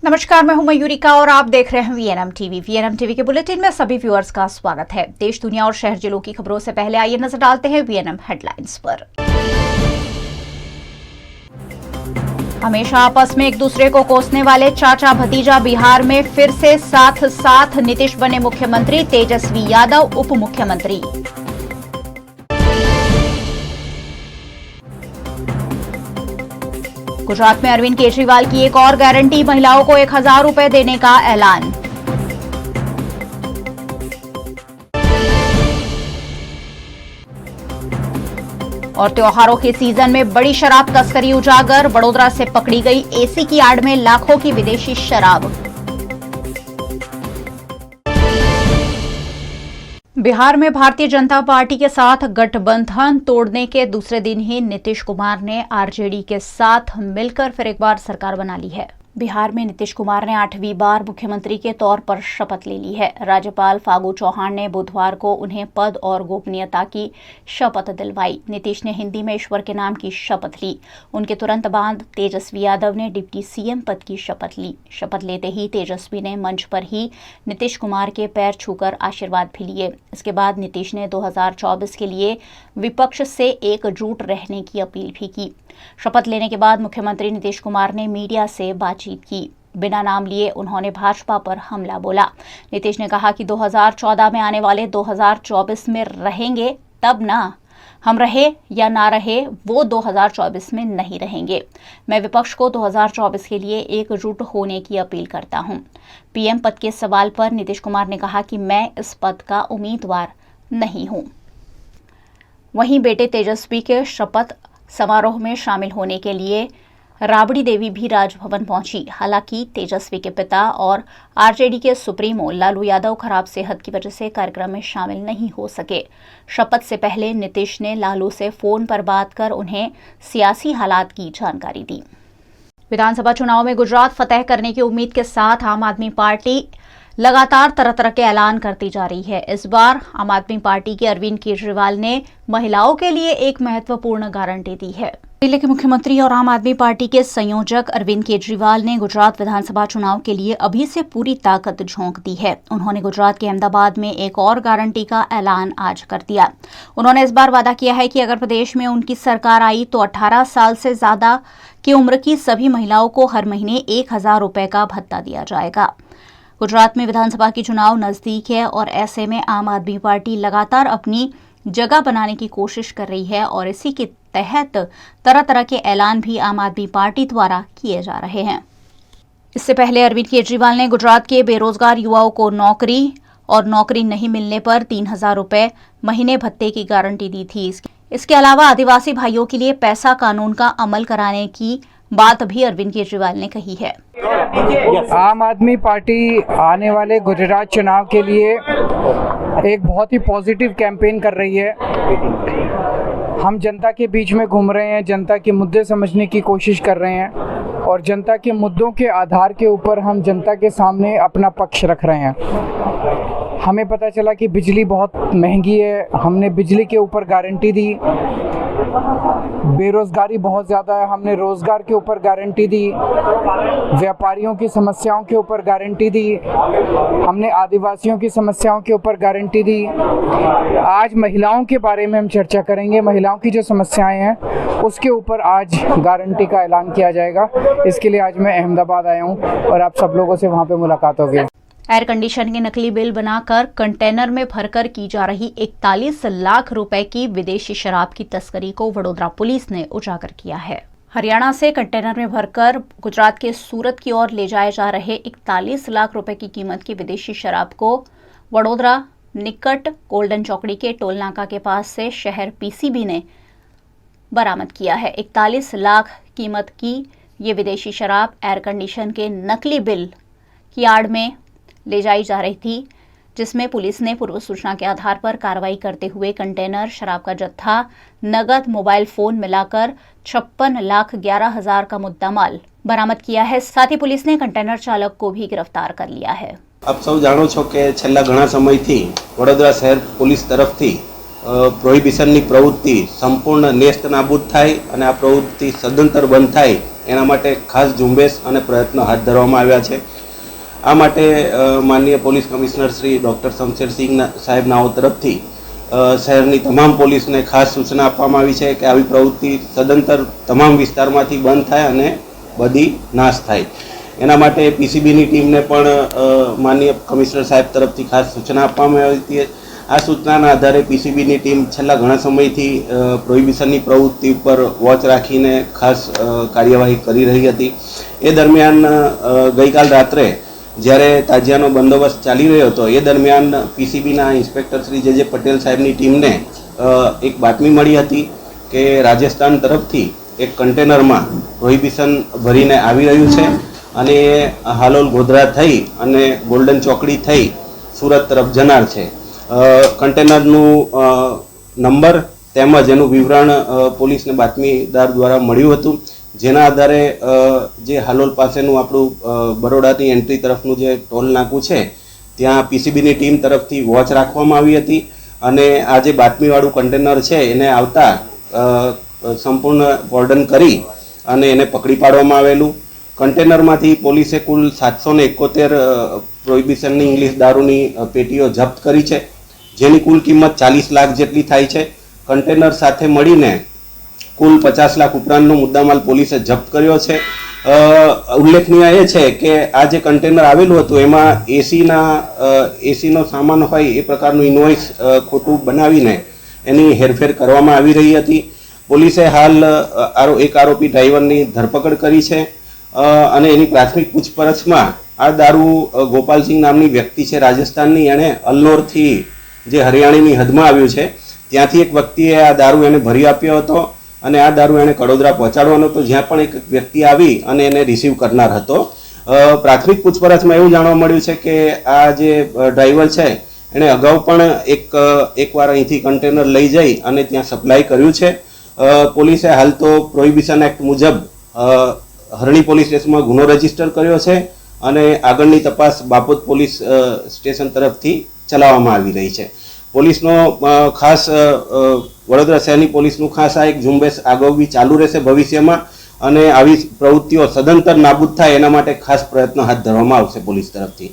नमस्कार, मैं हूं मयूरिका और आप देख रहे हैं वीएनएम टीवी। वीएनएम टीवी के बुलेटिन में सभी व्यूअर्स का स्वागत है। देश, दुनिया और शहर जिलों की खबरों से पहले आइए नजर डालते हैं वीएनएम हेडलाइंस पर। हमेशा आपस में एक दूसरे को कोसने वाले चाचा भतीजा बिहार में फिर से साथ साथ। नीतीश बने मुख्यमंत्री, तेजस्वी यादव उप मुख्यमंत्री। गुजरात में अरविंद केजरीवाल की एक और गारंटी, महिलाओं को 1000 रुपए देने का ऐलान। और त्योहारों के सीजन में बड़ी शराब तस्करी उजागर, वडोदरा से पकड़ी गई एसी की आड़ में लाखों की विदेशी शराब। बिहार में भारतीय जनता पार्टी के साथ गठबंधन तोड़ने के दूसरे दिन ही नीतीश कुमार ने आरजेडी के साथ मिलकर फिर एक बार सरकार बना ली है। बिहार में नीतीश कुमार ने 8वीं बार मुख्यमंत्री के तौर पर शपथ ले ली है। राज्यपाल फागू चौहान ने बुधवार को उन्हें पद और गोपनीयता की शपथ दिलवाई। नीतीश ने हिंदी में ईश्वर के नाम की शपथ ली। उनके तुरंत बाद तेजस्वी यादव ने डिप्टी सीएम पद की शपथ ली। शपथ लेते ही तेजस्वी ने मंच पर ही नीतीश कुमार के पैर छूकर आशीर्वाद भी लिए। इसके बाद नीतीश ने 2024 के लिए विपक्ष से एकजुट रहने की अपील भी की। शपथ लेने के बाद मुख्यमंत्री नीतीश कुमार ने मीडिया से बातचीत की। बिना नाम लिए उन्होंने भाजपा पर हमला बोला। नीतीश ने कहा कि 2014 में आने वाले 2024 में रहेंगे तब ना, हम रहे या ना रहे वो 2024 में नहीं रहेंगे। मैं विपक्ष को 2024 के लिए एकजुट होने की अपील करता हूं। पीएम पद के सवाल पर नीतीश कुमार ने कहा कि मैं इस पद का उम्मीदवार नहीं हूं। वहीं बेटे तेजस्वी के शपथ समारोह में शामिल होने के लिए राबड़ी देवी भी राजभवन पहुंची। हालांकि तेजस्वी के पिता और आरजेडी के सुप्रीमो लालू यादव खराब सेहत की वजह से कार्यक्रम में शामिल नहीं हो सके। शपथ से पहले नीतीश ने लालू से फोन पर बात कर उन्हें सियासी हालात की जानकारी दी। विधानसभा चुनाव में गुजरात फतेह करने की उम्मीद के साथ आम आदमी पार्टी लगातार तरह तरह के ऐलान करती जा रही है। इस बार आम आदमी पार्टी के अरविंद केजरीवाल ने महिलाओं के लिए एक महत्वपूर्ण गारंटी दी है। दिल्ली के मुख्यमंत्री और आम आदमी पार्टी के संयोजक अरविंद केजरीवाल ने गुजरात विधानसभा चुनाव के लिए अभी से पूरी ताकत झोंक दी है। उन्होंने गुजरात के अहमदाबाद में एक और गारंटी का ऐलान आज कर दिया। उन्होंने इस बार वादा किया है कि अगर प्रदेश में उनकी सरकार आई तो 18 साल से ज्यादा की उम्र की सभी महिलाओं को हर महीने 1000 रुपए का भत्ता दिया जाएगा। गुजरात में विधानसभा की चुनाव नजदीक है और ऐसे में आम आदमी पार्टी लगातार अपनी जगह बनाने की कोशिश कर रही है और इसी के तहत तरह तरह के ऐलान भी आम आदमी पार्टी द्वारा किए जा रहे हैं। इससे पहले अरविंद केजरीवाल ने गुजरात के बेरोजगार युवाओं को नौकरी और नौकरी नहीं मिलने पर 3000 रुपए महीने भत्ते की गारंटी दी थी। इसके अलावा आदिवासी भाइयों के लिए पैसा कानून का अमल कराने की बात भी अरविंद केजरीवाल ने कही है। आम आदमी पार्टी आने वाले गुजरात चुनाव के लिए एक बहुत ही पॉजिटिव कैंपेन कर रही है। हम जनता के बीच में घूम रहे हैं, जनता के मुद्दे समझने की कोशिश कर रहे हैं और जनता के मुद्दों के आधार के ऊपर हम जनता के सामने अपना पक्ष रख रहे हैं। हमें पता चला कि बिजली बहुत महंगी है, हमने बिजली के ऊपर गारंटी दी। बेरोजगारी बहुत ज़्यादा है, हमने रोजगार के ऊपर गारंटी दी। व्यापारियों की समस्याओं के ऊपर गारंटी दी। हमने आदिवासियों की समस्याओं के ऊपर गारंटी दी। आज महिलाओं के बारे में हम चर्चा करेंगे। महिलाओं की जो समस्याएं हैं उसके ऊपर आज गारंटी का ऐलान किया जाएगा। इसके लिए आज मैं अहमदाबाद आया हूँ और आप सब लोगों से वहाँ पे मुलाकात होगी। एयर कंडीशन के नकली बिल बनाकर कंटेनर में भरकर की जा रही 41 लाख रुपए की विदेशी शराब की तस्करी को वडोदरा पुलिस ने उजागर किया है। हरियाणा से कंटेनर में भरकर गुजरात के सूरत की ओर ले जाए जा रहे 41 लाख रुपए की कीमत की विदेशी शराब को वडोदरा निकट गोल्डन चौकड़ी के टोल नाका के पास से शहर पीसीबी ने बरामद किया है। 41 लाख कीमत की ये विदेशी शराब एयर कंडीशन के नकली बिल की आड़ में ले जाई जा रही थी, जिसमें पुलिस ने पूर्व सूचना के आधार पर कार्रवाई करते हुए कंटेनर, शराब का जत्था, नगद, मोबाइल फोन मिलाकर 56,11,000 का मुद्दामाल बरामद किया है। साथ ही पुलिस ने कंटेनर चालक को भी गिरफ्तार कर लिया है। आप सब जाणो छो के छेल्ला घणा समयथी वडोदरा शहर पुलिस तरफथी પ્રોહિબિશનની પ્રવૃત્તિ સંપૂર્ણ નેસ્ત નાબૂદ થાય અને આ પ્રવૃત્તિ સદંતર બંધ થાય એના માટે ખાસ ઝુંબેશ અને પ્રયત્નો હાથ ધરવામાં આવ્યા છે. આ માટે માનનીય police commissioner Shri doctor Shamsher Singh સાહેબ નાઓ તરફથી શહેરની તમામ પોલીસને ખાસ સૂચના આપવામાં આવી છે કે આવી પ્રવૃત્તિ સદંતર તમામ વિસ્તારમાંથી બંધ થાય અને બધી નાશ થાય. એના માટે પીસીબીની ટીમને પણ માનનીય કમિશનર સાહેબ તરફથી ખાસ સૂચના આપવામાં આવી હતી. આ સૂચનાના આધારે પીસીબીની ટીમ છેલ્લા ઘણા સમયથી પ્રોહિબિશનની પ્રવૃત્તિ ઉપર વોચ રાખીને ખાસ કાર્યવાહી કરી રહી હતી. એ દરમિયાન ગઈકાલ રાત્રે જ્યારે તાજિયાનો બંદોબસ્ત ચાલી રહ્યો હતો એ દરમિયાન પીસીબીના ઇન્સ્પેક્ટર શ્રી જે પટેલ સાહેબની ટીમને એક બાતમી મળી હતી કે રાજસ્થાન તરફથી એક કન્ટેનરમાં પ્રોહિબિશન ભરીને આવી રહ્યું છે અને એ હાલોલ ગોધરા થઈ અને ગોલ્ડન ચોકડી થઈ સુરત તરફ જનાર છે. કન્ટેનરનું નંબર તેમજ એનું વિવરણ પોલીસને બાતમીદાર દ્વારા મળ્યું હતું, જેના આધારે જે હાલોલ પાસેનું આપણું બરોડાની એન્ટ્રી તરફનું જે ટોલ નાકું છે ત્યાં પીસીબીની ટીમ તરફથી વોચ રાખવામાં આવી હતી અને આ જે બાતમીવાળું કન્ટેનર છે એને આવતા સંપૂર્ણ કોર્ડન કરી અને એને પકડી પાડવામાં આવેલું. કન્ટેનરમાંથી પોલીસે કુલ 771 પ્રોહિબિશનની ઇંગ્લિશ દારૂની પેટીઓ જપ્ત કરી છે, જેની કુલ કિંમત 40 લાખ જેટલી થાય છે. કન્ટેનર સાથે મળીને કુલ 50 લાખ ઉપરાંતનો મુદ્દામાલ પોલીસે જપ્ત કર્યો છે. ઉલ્લેખનીય એ છે કે આ જે કન્ટેનર આવેલું હતું એમાં એસીનો સામાન હોય એ પ્રકારનું ઇન્વોઇસ ખોટું બનાવીને એની હેરફેર કરવામાં આવી રહી હતી. પોલીસે હાલ એક આરોપી ડ્રાઈવરની ધરપકડ કરી છે અને એની પ્રાથમિક પૂછપરછમાં આ દારૂ ગોપાલસિંહ નામની વ્યક્તિ છે રાજસ્થાનની, એણે અલ્નોરથી જે હરિયાણાની હદમાં આવ્યું છે ત્યાંથી એક વ્યક્તિએ આ દારૂ એને ભરી આપ્યો હતો અને આ દારૂ એને કડોદરા પહોંચાડવાનો હતો, જ્યાં પણ એક વ્યક્તિ આવી અને એને રિસીવ કરનાર હતો. પ્રાથમિક પૂછપરછમાં એવું જાણવા મળ્યું છે કે આ જે ડ્રાઈવર છે એણે અગાઉ પણ એકવાર અહીંથી કન્ટેનર લઈ જઈ અને ત્યાં સપ્લાય કર્યું છે. પોલીસે હાલ તો પ્રોહિબિશન એક્ટ મુજબ હરણી પોલીસ સ્ટેશનમાં ગુનો રજીસ્ટર કર્યો છે અને આગળની તપાસ બાપોદ પોલીસ સ્ટેશન તરફથી ચલાવવામાં આવી રહી છે. પોલીસનો ખાસ વડોદરા શહેરની પોલીસનું ખાસ આ એક ઝુંબેશ આગળ બી ચાલુ રહેશે ભવિષ્યમાં અને આવી પ્રવૃત્તિઓ સદંતર નાબૂદ થાય એના માટે ખાસ પ્રયત્નો હાથ ધરવામાં આવશે પોલીસ તરફથી.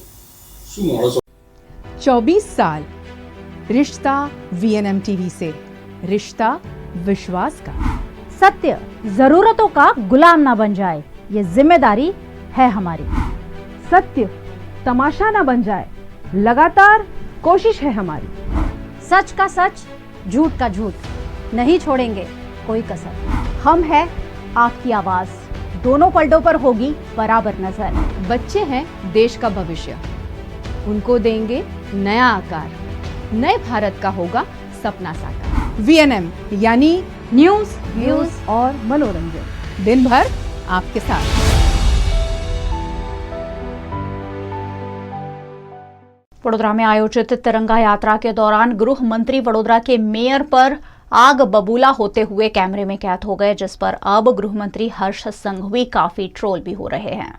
24 साल रिश्ता वीएनएम टीवी से रिश्ता विश्वास का. सत्य जरूरतों का गुलाम ना बन जाए, ये जिम्मेदारी है हमारी. सत्य तमाशा ना बन जाए, लगातार कोशिश है हमारी. सच का सच, झूठ का झूठ, नहीं छोड़ेंगे कोई कसर. हम है आपकी आवाज, दोनों पलटों पर होगी बराबर नजर. बच्चे हैं देश का भविष्य, उनको देंगे नया आकार. नए भारत का होगा सपना साकार. वीएनएम यानी न्यूज व्यूज और मनोरंजन, दिन भर आपके साथ. वडोदरा में आयोजित तिरंगा यात्रा के दौरान गृह मंत्री वडोदरा के मेयर पर आग बबूला होते हुए कैमरे में कैद हो गए, जिस पर अब गृह मंत्री हर्ष संघवी काफी ट्रोल भी हो रहे हैं.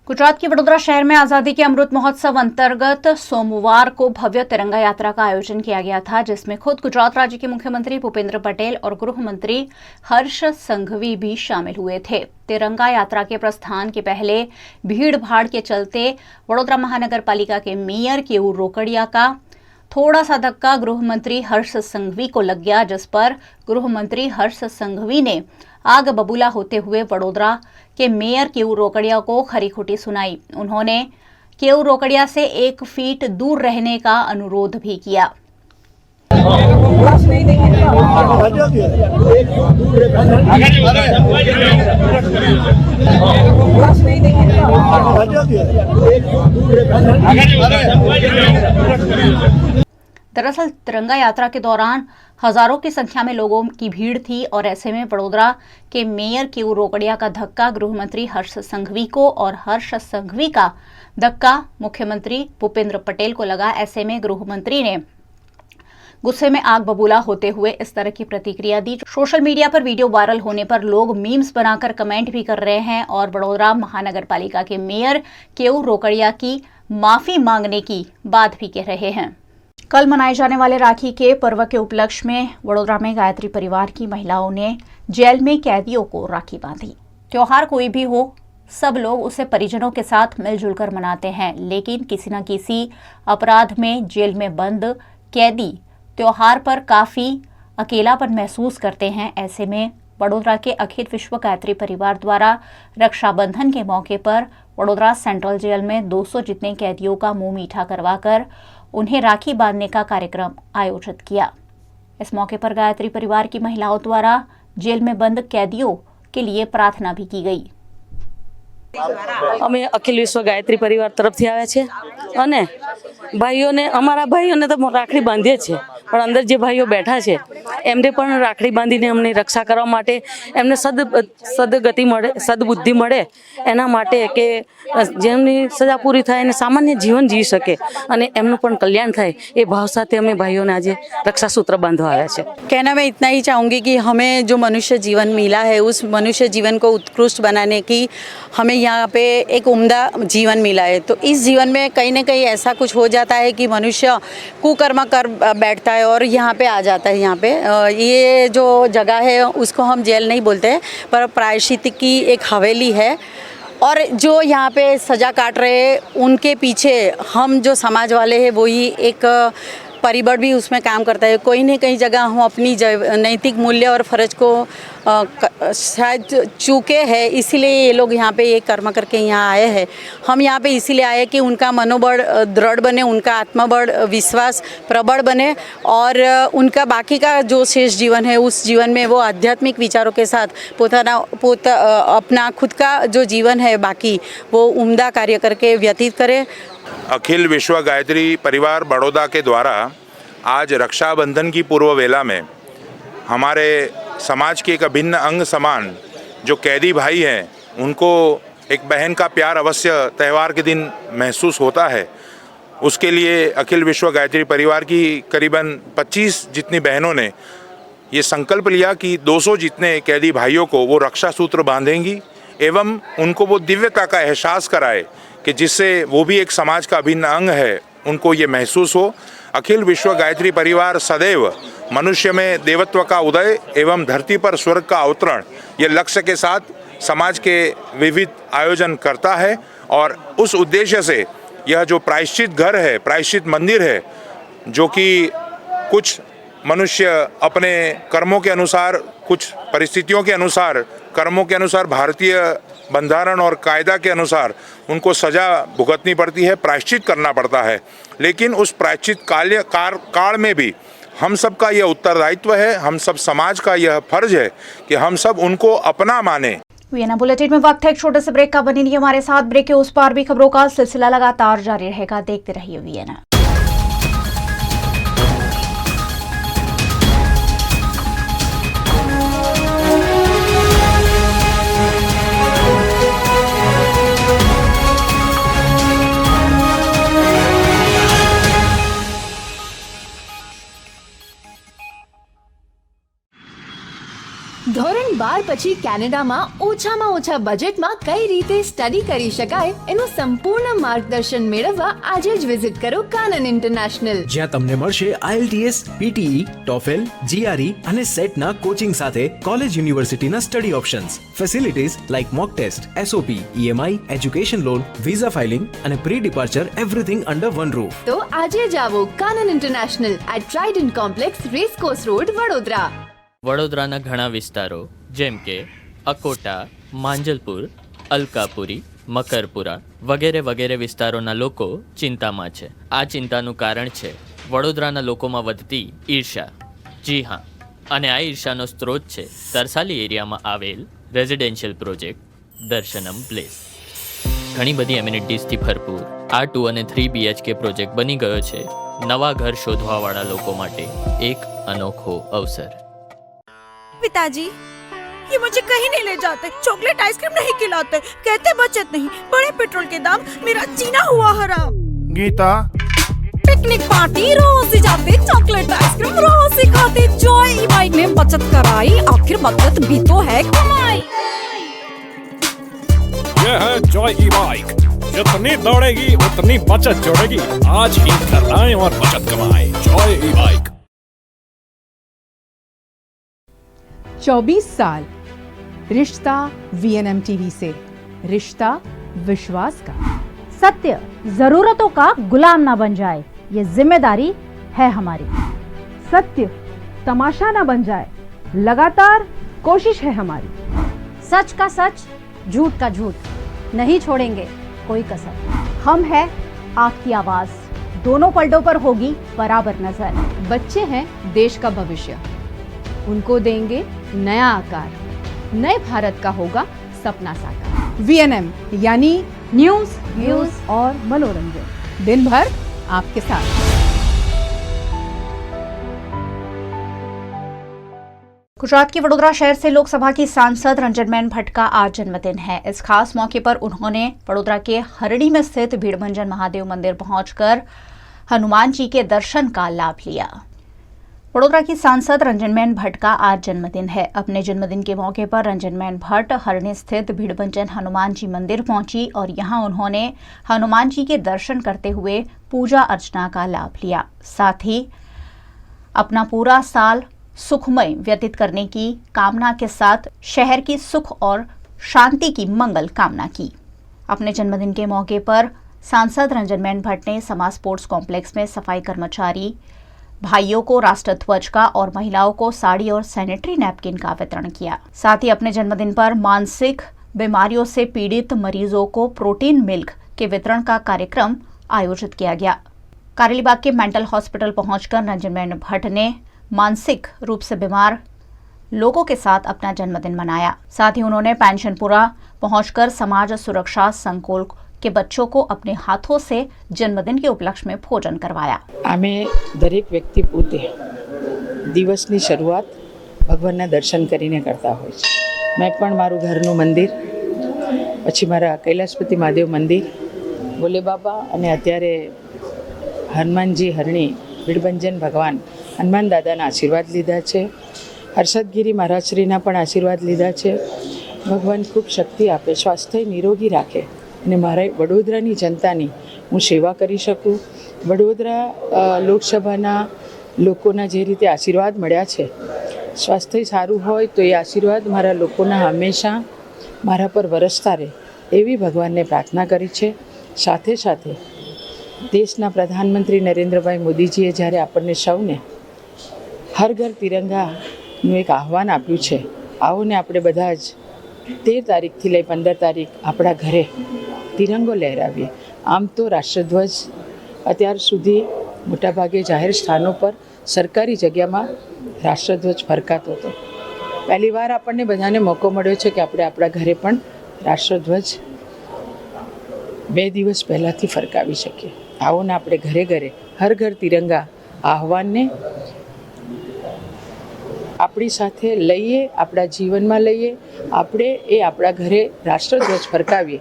गुजरात के वडोदरा शहर में आजादी के अमृत महोत्सव अंतर्गत सोमवार को भव्य तिरंगा यात्रा का आयोजन किया गया था, जिसमें खुद गुजरात राज्य के मुख्यमंत्री भूपेंद्र पटेल और गृह मंत्री हर्ष संघवी भी शामिल हुए थे. तिरंगा यात्रा के प्रस्थान के पहले भीड़ भाड़ के चलते वडोदरा महानगर पालिका के मेयर केयूर रोकड़िया का थोड़ा सा धक्का गृह मंत्री हर्ष संघवी को लग गया, जिस पर गृह मंत्री हर्ष संघवी ने आग बबूला होते हुए वडोदरा के मेयर केयूर रोकड़िया को खरी खोटी सुनाई. उन्होंने केयूर रोकड़िया से 1 फीट दूर रहने का अनुरोध भी किया. दरअसल तिरंगा यात्रा के दौरान हजारों की संख्या में लोगों की भीड़ थी और ऐसे में वडोदरा के मेयर केयूर रोकड़िया का धक्का गृह मंत्री हर्ष संघवी को और हर्ष संघवी का धक्का मुख्यमंत्री भूपेंद्र पटेल को लगा. ऐसे में गृह मंत्री ने गुस्से में आग बबूला होते हुए इस तरह की प्रतिक्रिया दी. सोशल मीडिया पर वीडियो वायरल होने पर लोग मीम्स बनाकर कमेंट भी कर रहे हैं और वडोदरा महानगर पालिका के मेयर केयूर रोकड़िया की माफी मांगने की बात भी कह रहे हैं. कल मनाए जाने वाले राखी के पर्व के उपलक्ष्य में वडोदरा में गायत्री परिवार की महिलाओं ने जेल में कैदियों को राखी बांधी। त्योहार कोई भी हो, सब लोग उसे परिजनों के साथ मिलजुल कर मनाते हैं, लेकिन किसी न किसी अपराध में जेल में बंद कैदी त्योहार पर काफी अकेलापन महसूस करते हैं। ऐसे में वडोदरा के अखिल विश्व गायत्री परिवार द्वारा रक्षाबंधन के मौके पर वडोदरा सेंट्रल जेल में 200 जितने कैदियों का मुंह मीठा करवाकर उन्हें राखी बांधने का कार्यक्रम आयोजित किया। इस मौके पर गायत्री परिवार की महिलाओं द्वारा जेल में बंद कैदियों के लिए प्रार्थना भी की गई। અમે અખિલ વિશ્વ ગાયત્રી પરિવાર તરફથી આવ્યા છે અને અમારા ભાઈઓને તો રાખડી બાંધીએ છે, પણ અંદર જે ભાઈઓ બેઠા છે એમને પણ રાખડી બાંધીને અમને રક્ષા કરવા માટે એમને સદગતિ મળે, સદબુદ્ધિ મળે એના માટે કે જેમની સજા પૂરી થાય અને સામાન્ય જીવન જીવી શકે અને એમનું પણ કલ્યાણ થાય એ ભાવ સાથે અમે ભાઈઓને આજે રક્ષાસૂત્ર બાંધવા આવ્યા છે। कहना मैं इतना ही चाहूँगी कि हमें जो मनुष्य जीवन मिला है उस मनुष्य जीवन को उत्कृष्ट बनाने की हमें यहाँ पे एक उम्दा जीवन मिला है। तो इस जीवन में कहीं ना कहीं ऐसा कुछ हो जाता है कि मनुष्य कुकर्म कर बैठता है और यहाँ पे आ जाता है। यहाँ पे ये जो जगह है उसको हम जेल नहीं बोलते हैं, पर प्रायश्चित की एक हवेली है। और जो यहाँ पे सज़ा काट रहे उनके पीछे हम जो समाज वाले हैं वही एक परिबळ भी उसमें काम करता है। कोई न कहीं जगह हम अपनी नैतिक मूल्य और फ़र्ज को शायद चूके हैं, इसीलिए ये लोग यहाँ पे ये कर्म करके यहाँ आए हैं। हम यहाँ पे इसीलिए आए कि उनका मनोबल दृढ़ बने, उनका आत्मबल विश्वास प्रबल बने और उनका बाकी का जो शेष जीवन है उस जीवन में वो आध्यात्मिक विचारों के साथ अपना खुद का जो जीवन है बाकी वो उम्दा कार्य करके व्यतीत करें। अखिल विश्व गायत्री परिवार बड़ौदा के द्वारा आज रक्षाबंधन की पूर्व वेला में हमारे समाज के एक अभिन्न अंग समान जो कैदी भाई हैं उनको एक बहन का प्यार अवश्य त्यौहार के दिन महसूस होता है। उसके लिए अखिल विश्व गायत्री परिवार की करीबन 25 जितनी बहनों ने ये संकल्प लिया कि 200 जितने कैदी भाइयों को वो रक्षा सूत्र बांधेंगी एवं उनको वो दिव्यता का एहसास कराए कि जिससे वो भी एक समाज का अभिन्न अंग है, उनको ये महसूस हो। अखिल विश्व गायत्री परिवार सदैव मनुष्य में देवत्व का उदय एवं धरती पर स्वर्ग का अवतरण ये लक्ष्य के साथ समाज के विविध आयोजन करता है और उस उद्देश्य से यह जो प्रायश्चित घर है, प्रायश्चित मंदिर है, जो कि कुछ मनुष्य अपने कर्मों के अनुसार, कुछ परिस्थितियों के अनुसार, कर्मों के अनुसार, भारतीय बंधारण और कायदा के अनुसार उनको सज़ा भुगतनी पड़ती है, प्रायश्चित करना पड़ता है। लेकिन उस प्रायश्चित काल में भी हम सब का यह उत्तरदायित्व है, हम सब समाज का यह फर्ज है कि हम सब उनको अपना माने। वीएनए बुलेटिन में वक्त है एक छोटे से ब्रेक का। बनी रहिए हमारे साथ, ब्रेक के उस पार भी खबरों का सिलसिला लगातार जारी रहेगा। देखते रहिए वीएनए। ધોરણ 12 પછી કેનેડામાં ઓછામાં ઓછા બજેટમાં કઈ રીતે સ્ટડી કરી શકાય એનું સંપૂર્ણ માર્ગદર્શન મેળવવા આજે જ વિઝિટ કરો કાનન ઇન્ટરનેશનલ, જ્યાં તમને મળશે IELTS, PTE, TOEFL, GRE અને સેટના કોચિંગ સાથે કોલેજ યુનિવર્સિટીના study options, facilities like mock test, SOP, EMI, education loan, visa filing અને pre departure everything under one roof. તો આજે જ આવો Kanan international at Trident complex, racecourse road, Vadodara. વડોદરાના ઘણા વિસ્તારો જેમ કે અકોટા, માંજલપુર, અલકાપુરી, મકરપુરા વગેરે વગેરે વિસ્તારોના લોકો ચિંતામાં છે। આ ચિંતાનું કારણ છે વડોદરાના લોકોમાં વધતી ઈર્ષા। જી હા, અને આ ઈર્ષાનો સ્ત્રોત છે તરસાલી એરિયામાં આવેલ રેઝિડેન્શિયલ પ્રોજેક્ટ દર્શનમ પ્લેસ। ઘણી બધી એમિનિટીઝથી ભરપૂર આ 2 અને 3 BHK પ્રોજેક્ટ બની ગયો છે નવા ઘર શોધવાવાળા લોકો માટે એક અનોખો અવસર। पिताजी, ये मुझे कहीं नहीं ले जाते, चॉकलेट आइसक्रीम नहीं खिलाते, कहते बचत नहीं, बढ़े पेट्रोल के दाम, मेरा जीना हुआ हराम। गीता, पिकनिक पार्टी रोज ही जाते, चॉकलेट आइसक्रीम रोज ही खाते, जॉय ई-बाइक में बचत कराई, आखिर बचत भी तो है कमाई। यह है जॉय ई-बाइक, जितनी दौड़ेगी उतनी बचत जोड़ेगी। आज ही घर लाएं और बचत कमाएं। जॉय ई बाइक। 24 साल रिश्ता VNM टीवी से, रिश्ता विश्वास का। सत्य जरूरतों का गुलाम ना बन जाए, ये जिम्मेदारी है हमारी। सत्य तमाशा ना बन जाए, लगातार कोशिश है हमारी। सच का सच, झूठ का झूठ, नहीं छोड़ेंगे कोई कसर। हम है आपकी आवाज, दोनों पलटों पर होगी बराबर नजर। बच्चे हैं देश का भविष्य, उनको देंगे नया आकार, नए भारत का होगा सपना साकार। VNM यानी न्यूज, व्यूज और मनोरंजन, दिन भर आपके साथ। गुजरात के वडोदरा शहर से लोकसभा की सांसद रंजनबेन भट्ट का आज जन्मदिन है। इस खास मौके पर उन्होंने वडोदरा के हरणी में स्थित भीड़भंजन महादेव मंदिर पहुंचकर हनुमान जी के दर्शन का लाभ लिया। वडोदरा की सांसद रंजनबेन भट्ट का आज जन्मदिन है। अपने जन्मदिन के मौके पर रंजनबेन भट्ट हरणी स्थित भीड़भंजन हनुमान जी मंदिर पहुंची और यहां उन्होंने हनुमान जी के दर्शन करते हुए पूजा अर्चना का लाभ लिया। साथ ही अपना पूरा साल सुखमय व्यतीत करने की कामना के साथ शहर की सुख और शांति की मंगल कामना की। अपने जन्मदिन के मौके पर सांसद रंजनबेन भट्ट ने समाज स्पोर्ट्स कॉम्प्लेक्स में सफाई कर्मचारी भाइयों को राष्ट्र ध्वज का और महिलाओं को साड़ी और सैनिटरी नैपकिन का वितरण किया। साथ ही अपने जन्मदिन पर मानसिक बीमारियों से पीड़ित मरीजों को प्रोटीन मिल्क के वितरण का कार्यक्रम आयोजित किया गया। कारेलीबाग के मेंटल हॉस्पिटल पहुंचकर रंजनबेन भट्ट ने मानसिक रूप से बीमार लोगों के साथ अपना जन्मदिन मनाया। साथ ही उन्होंने पेंशनपुरा पहुंचकर समाज सुरक्षा संकुल के बच्चों को अपने हाथों से जन्मदिन के उपलक्ष्य में भोजन करवाया। आमे दरेक व्यक्ति पोते दिवसनी शरूआत भगवानना दर्शन करीने करता होय छे। मैं पण मारू घरનું મંદિર, પછી મારા કૈલાસપતિ મહાદેવ મંદિર, ભોલે બાબા અને અત્યારે હનુમાનજી હરણી ભીડભંજન ભગવાન હનુમાન દાદાના આશીર્વાદ લીધા છે। હર્ષદગીરી મહારાજશ્રીના પણ આશીર્વાદ લીધા છે। ભગવાન ખૂબ શક્તિ આપે, સ્વાસ્થ્ય નિરોગી રાખે અને મારા વડોદરાની જનતાની હું સેવા કરી શકું। વડોદરા લોકસભાના લોકોના જે રીતે આશીર્વાદ મળ્યા છે, સ્વાસ્થ્ય સારું હોય તો એ આશીર્વાદ મારા લોકોના હંમેશા મારા પર વરસતા રહે એવી ભગવાનને પ્રાર્થના કરી છે। સાથે સાથે દેશના પ્રધાનમંત્રી નરેન્દ્રભાઈ મોદીજીએ જ્યારે આપણને સૌને હર ઘર તિરંગાનું એક આહ્વાન આપ્યું છે, આવો ને આપણે બધા જ 13 તારીખથી લઈ 15 તારીખ આપણા ઘરે તિરંગો લહેરાવીએ। આમ તો રાષ્ટ્રધ્વજ અત્યાર સુધી મોટાભાગે જાહેર સ્થાનો પર સરકારી જગ્યામાં રાષ્ટ્રધ્વજ ફરકાતો હતો। પહેલી વાર આપણને બધાને મોકો મળ્યો છે કે આપણે આપણા ઘરે પણ રાષ્ટ્રધ્વજ 2 દિવસ પહેલાંથી ફરકાવી શકીએ। આવો ને આપણે ઘરે ઘરે હર ઘર તિરંગા આહ્વાનને આપણી સાથે લઈએ, આપણા જીવનમાં લઈએ, આપણે એ આપણા ઘરે રાષ્ટ્રધ્વજ ફરકાવીએ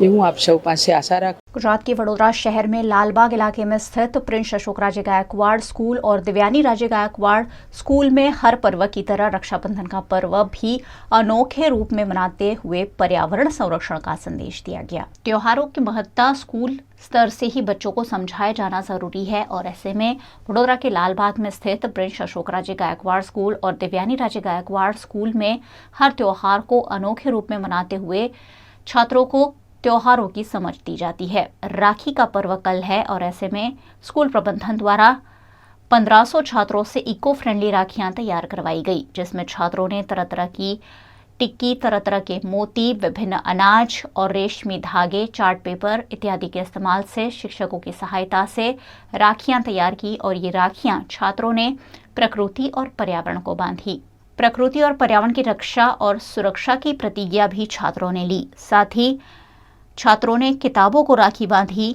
એવું આપ સૌ પાસે આશા રાખું। गुजरात के वडोदरा शहर में लालबाग इलाके में स्थित प्रिंस अशोकराजे गायकवाड़ स्कूल और दिव्यानी राजे गायकवाड़ स्कूल में हर पर्व की तरह रक्षाबंधन का पर्व भी अनोखे रूप में मनाते हुए पर्यावरण संरक्षण का संदेश दिया गया। त्योहारों की महत्ता स्कूल स्तर से ही बच्चों को समझाया जाना जरूरी है और ऐसे में वडोदरा के लालबाग में स्थित प्रिंस अशोकराजे गायकवाड़ स्कूल और दिव्यानी राजे गायकवाड़ स्कूल में हर त्योहार को अनोखे रूप में मनाते हुए छात्रों को त्योहारों की समझ दी जाती है। राखी का पर्व कल है और ऐसे में स्कूल प्रबंधन द्वारा 1500 छात्रों से इको फ्रेंडली राखियां तैयार करवाई गई, जिसमें छात्रों ने तरह तरह की टिक्की, तरह तरह के मोती, विभिन्न अनाज और रेशमी धागे, चार्ट पेपर इत्यादि के इस्तेमाल से शिक्षकों की सहायता से राखियां तैयार की और ये राखियां छात्रों ने प्रकृति और पर्यावरण को बांधी। प्रकृति और पर्यावरण की रक्षा और सुरक्षा की प्रतिज्ञा भी छात्रों ने ली। साथ ही छात्रों ने किताबों को राखी बांधी,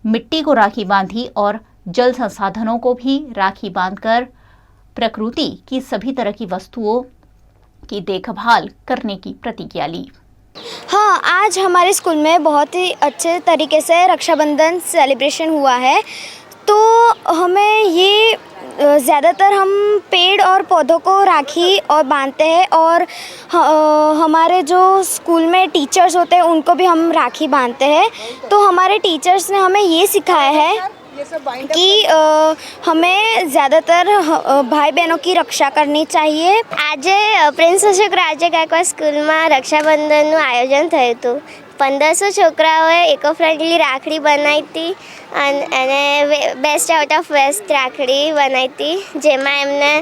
मिट्टी को राखी बांधी और जल संसाधनों को भी राखी बांधकर प्रकृति की सभी तरह की वस्तुओं की देखभाल करने की प्रतिज्ञा ली। हाँ, आज हमारे स्कूल में बहुत ही अच्छे तरीके से रक्षाबंधन सेलिब्रेशन हुआ है। तो हमें ये ज़्यादातर हम पेड़ और पौधों को राखी और बांधते हैं, और हमारे जो स्कूल में टीचर्स होते हैं उनको भी हम राखी बांधते हैं। तो हमारे टीचर्स ने हमें ये सिखाया है कि हमें ज़्यादातर भाई बहनों की रक्षा करनी चाहिए। આજે પ્રિન્સ અશોક રાજ્ય ગાયકવાડ સ્કૂલમાં રક્ષાબંધનનું આયોજન થયું હતું। 1500 છોકરાઓએ ઇકો ફ્રેન્ડલી રાખડી બનાવી હતી અને બેસ્ટ આઉટ ઓફ વેસ્ટ રાખડી બનાવી હતી, જેમાં એમને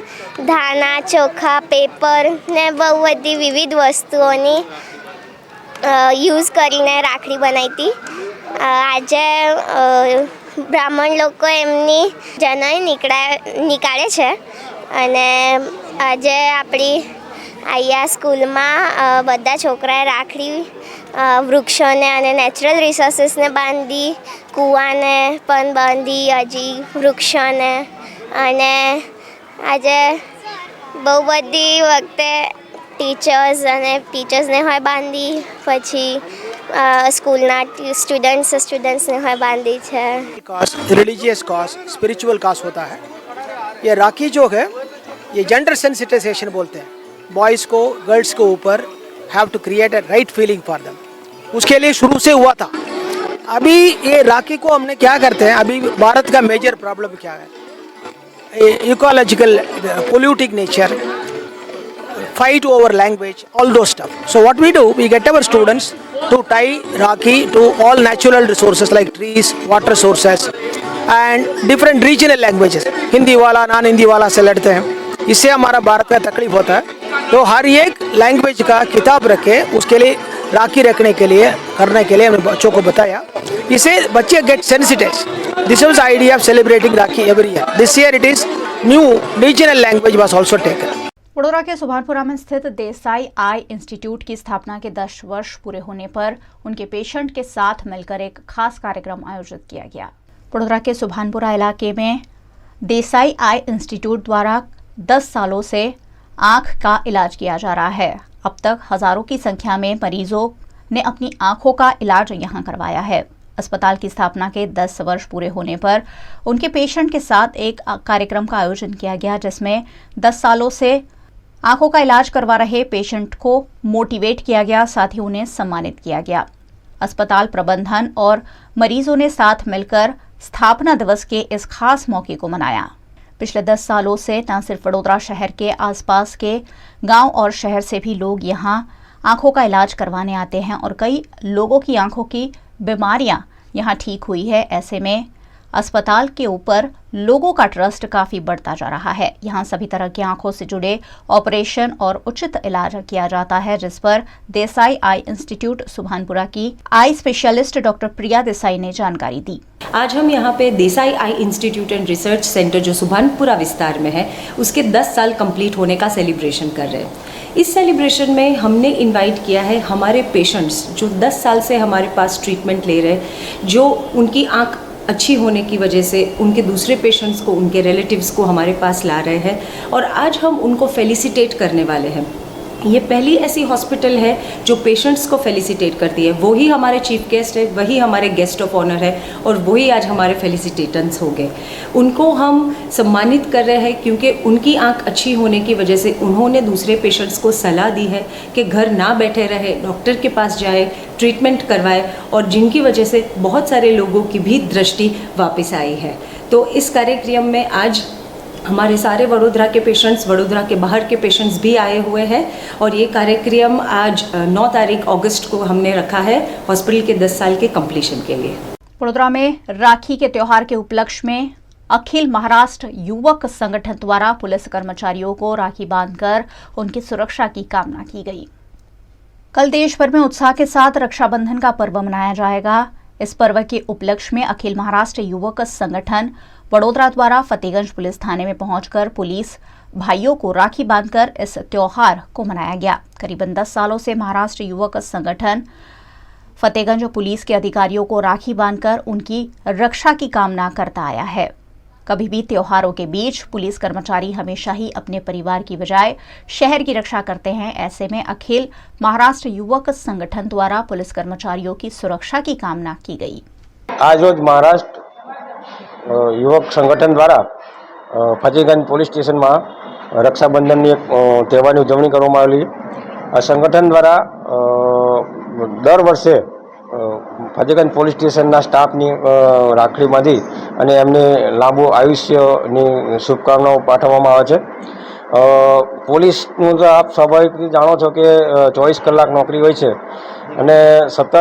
ધાણા, ચોખા, પેપર ને બહુ બધી વિવિધ વસ્તુઓની યુઝ કરીને રાખડી બનાવી હતી। આજે બ્રાહ્મણ લોકો એમની જનોઈ નીકાળે છે અને આજે આપણી અહીંયા સ્કૂલમાં બધા છોકરાએ રાખડી વૃક્ષોને અને નેચરલ રિસોર્સિસને બાંધી, કૂવાને પણ બાંધી, હજી વૃક્ષોને, અને આજે બહુ બધી વખતે ટીચર્સને હોય બાંધી, પછી સ્કૂલના સ્ટુડન્ટ્સને હોય બાંધી છે। रिलीजियस कास्ट, स्पिरिचुअल कास्ट होता है। ये राखी जो है ये जेंडर सेंसिटाइजेशन बोलते हैं। बॉयज़ को गर्ल्स के ऊपर have to create a right feeling for them, उसके लिए शुरू से हुआ था। अभी ये राखी को हमने क्या करते हैं, अभी भारत का मेजर प्रॉब्लम क्या है, ecological polluting nature, fight over language, all those stuff. So what we do, we get our students to tie Rakhi to all natural resources like trees, water sources and different regional languages. Hindi वाला non Hindi वाला से लड़ते हैं, इससे हमारा भारत में तकलीफ होता है। तो हर एक लैंग्वेज का किताब रखे, उसके लिए राखी रखने के लिए करने के लिए हमने बच्चों को बताया। इससे बच्चे get sensitise. This was idea of celebrating Rakhi every year. This year it is new regional language was also taken. Vadodara के सुभानपुरा में स्थित देसाई आई इंस्टीट्यूट की स्थापना के 10 वर्ष पूरे होने पर उनके पेशेंट के साथ मिलकर एक खास कार्यक्रम आयोजित किया गया। वडोदरा के सुभानपुरा इलाके में देसाई आई इंस्टीट्यूट द्वारा 10 सालों से आंख का इलाज किया जा रहा है। अब तक हजारों की संख्या में मरीजों ने अपनी आंखों का इलाज यहां करवाया है। अस्पताल की स्थापना के 10 वर्ष पूरे होने पर उनके पेशेंट के साथ एक कार्यक्रम का आयोजन किया गया, जिसमें 10 सालों से आंखों का इलाज करवा रहे पेशेंट को मोटिवेट किया गया, साथ ही उन्हें सम्मानित किया गया। अस्पताल प्रबंधन और मरीजों ने साथ मिलकर स्थापना दिवस के इस खास मौके को मनाया। पिछले 10 सालों से न सिर्फ वडोदरा शहर के आसपास के गांव और शहर से भी लोग यहां आंखों का इलाज करवाने आते हैं और कई लोगों की आंखों की बीमारियां यहां ठीक हुई है। ऐसे में अस्पताल के ऊपर लोगों का ट्रस्ट काफी बढ़ता जा रहा है। यहाँ सभी तरह की आंखों से जुड़े ऑपरेशन और उचित इलाज किया जाता है, जिस पर देसाई आई इंस्टीट्यूट सुभानपुरा की आई स्पेशलिस्ट डॉक्टर प्रिया देसाई ने जानकारी दी। आज हम यहाँ पे देसाई आई इंस्टीट्यूट एंड रिसर्च सेंटर जो सुभानपुरा विस्तार में है, उसके 10 साल कंप्लीट होने का सेलिब्रेशन कर रहे हैं। इस सेलिब्रेशन में हमने इनवाइट किया है हमारे पेशेंट्स जो 10 साल से हमारे पास ट्रीटमेंट ले रहे हैं, जो उनकी आँख अच्छी होने की वजह से उनके दूसरे पेशेंट्स को, उनके रिलेटिव्स को हमारे पास ला रहे हैं और आज हम उनको फेलिसिटेट करने वाले हैं। ये पहली ऐसी हॉस्पिटल है जो पेशेंट्स को फेलिसिटेट करती है। वही हमारे चीफ गेस्ट है, वही हमारे गेस्ट ऑफ ऑनर है और वही आज हमारे फेलिसिटेटर्स होंगे। उनको हम सम्मानित कर रहे हैं क्योंकि उनकी आंख अच्छी होने की वजह से उन्होंने दूसरे पेशेंट्स को सलाह दी है कि घर ना बैठे रहे, डॉक्टर के पास जाए, ट्रीटमेंट करवाए और जिनकी वजह से बहुत सारे लोगों की भी दृष्टि वापस आई है। तो इस कार्यक्रम में आज हमारे सारे वडोदरा के पेशेंट्स, वडोदरा के बाहर के पेशेंट्स भी आए हुए हैं और ये कार्यक्रम आज 9 तारीख अगस्त को हमने रखा है हॉस्पिटल के 10 साल के कंप्लीशन के लिए। वडोदरा में राखी के त्योहार के उपलक्ष्य में अखिल महाराष्ट्र युवक संगठन द्वारा पुलिस कर्मचारियों को राखी बांधकर उनकी सुरक्षा की कामना की गई। कल देश भर में उत्साह के साथ रक्षाबंधन का पर्व मनाया जाएगा। इस पर्व के उपलक्ष्य में अखिल महाराष्ट्र युवक संगठन वडोदरा द्वारा फतेहगंज पुलिस थाने में पहुंचकर पुलिस भाइयों को राखी बांधकर इस त्योहार को मनाया गया। करीबन 10 सालों से महाराष्ट्र युवक संगठन फतेहगंज पुलिस के अधिकारियों को राखी बांधकर उनकी रक्षा की कामना करता आया है। कभी भी त्योहारों के बीच पुलिस कर्मचारी हमेशा ही अपने परिवार की बजाय शहर की रक्षा करते हैं। ऐसे में अखिल महाराष्ट्र युवक संगठन द्वारा पुलिस कर्मचारियों की सुरक्षा की कामना की गई। आज रोज महाराष्ट्र युवक संगठन द्वारा ફતેગંજ પોલીસ સ્ટેશનમાં રક્ષાબંધનની એક તહેવારની ઉજવણી કરવામાં આવેલી. આ સંગઠન દ્વારા દર વર્ષે ફતેગંજ પોલીસ સ્ટેશનના સ્ટાફની રાખડી બાંધી અને એમને લાંબુ આયુષ્યની શુભકામનાઓ પાઠવવામાં આવે છે. પોલીસનું તો આપ સ્વાભાવિક રીતે જાણો છો કે 24 કલાક નોકરી હોય છે અને સતત